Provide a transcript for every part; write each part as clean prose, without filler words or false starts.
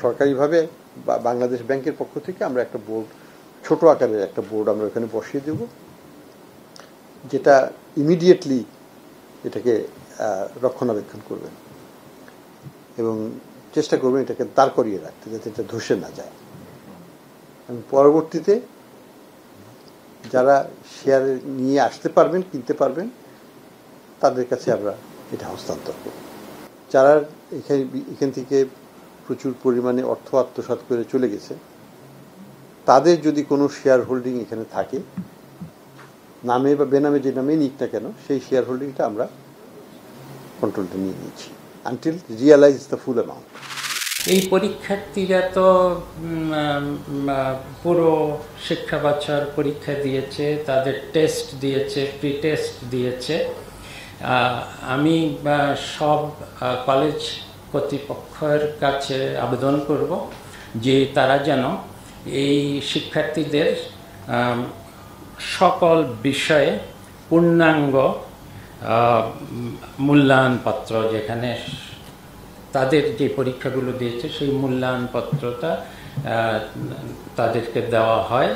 সরকারিভাবে বাংলাদেশ ব্যাংকের পক্ষ থেকে আমরা একটা বোর্ড, ছোট আকারের একটা বোর্ড আমরা ওখানে বসিয়ে দেব, যেটা ইমিডিয়েটলি এটাকে রক্ষণাবেক্ষণ করবেন এবং চেষ্টা করবেন এটাকে দাঁড় করিয়ে রাখতে, যাতে এটা ধসে না যায়। এবং পরবর্তীতে যারা শেয়ার নিয়ে আসতে পারবেন, কিনতে পারবেন, তাদের কাছে আমরা এটা হস্তান্তর করব। যারা এখান থেকে প্রচুর পরিমাণে অর্থ আত্মসাৎ করে চলে গেছে, তাদের যদি কোনো শেয়ার হোল্ডিং এখানে থাকে, নামে বা বেনামে, যে নামে নিক না কেন, সেই শেয়ার হোল্ডিংটা আমরা কন্ট্রোলটা নিয়ে নিচ্ছি until realise the full amount. এই পরীক্ষার্থীরা তো পুরো শিক্ষা বছর পরীক্ষা দিয়েছে, তাদের টেস্ট দিয়েছে, প্রি টেস্ট দিয়েছে। আমি সব কলেজ কর্তৃপক্ষের কাছে আবেদন করব যে তারা যেন এই শিক্ষার্থীদের সকল বিষয়ে পূর্ণাঙ্গ মূল্যায়নপত্র, যেখানে তাদের যে পরীক্ষাগুলো দিয়েছে সেই মূল্যায়নপত্রটা তাদেরকে দেওয়া হয়।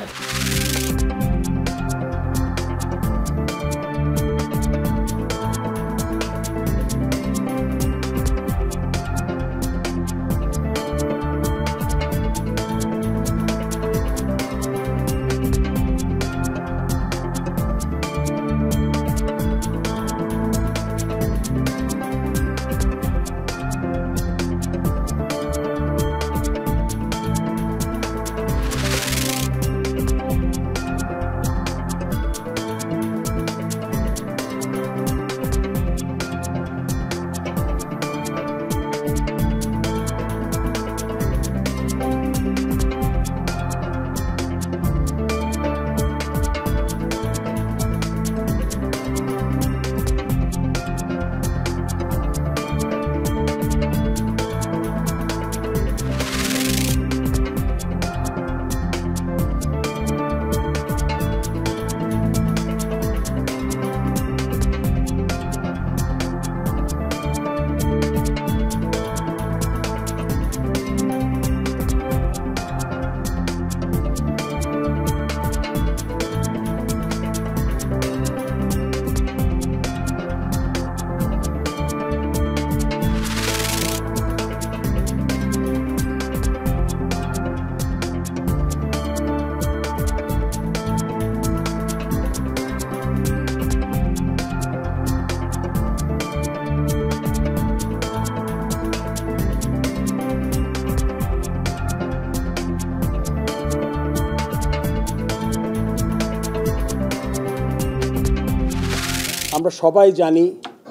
আমরা সবাই জানি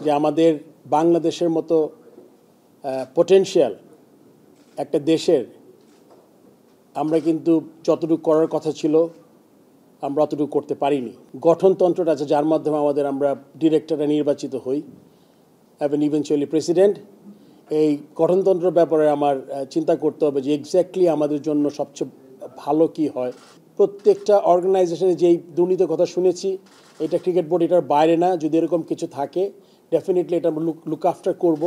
যে আমাদের বাংলাদেশের মতো পটেনশিয়াল একটা দেশের আমরা কিন্তু যতটুকু করার কথা ছিল আমরা অতটুকু করতে পারিনি। গঠনতন্ত্রটা আছে যার মাধ্যমে আমরা ডিরেক্টররা নির্বাচিত হই এবং ইভেনচুয়ালি প্রেসিডেন্ট। এই গঠনতন্ত্রের ব্যাপারে আমার চিন্তা করতে হবে যে এক্স্যাক্টলি আমাদের জন্য সবচেয়ে ভালো কি হয়। প্রত্যেকটা অর্গানাইজেশনে যেই দুর্নীতির কথা শুনেছি, এটা ক্রিকেট বোর্ড এটার বাইরে না। যদি এরকম কিছু থাকে ডেফিনেটলি এটা আমরা লুক আফটার করব।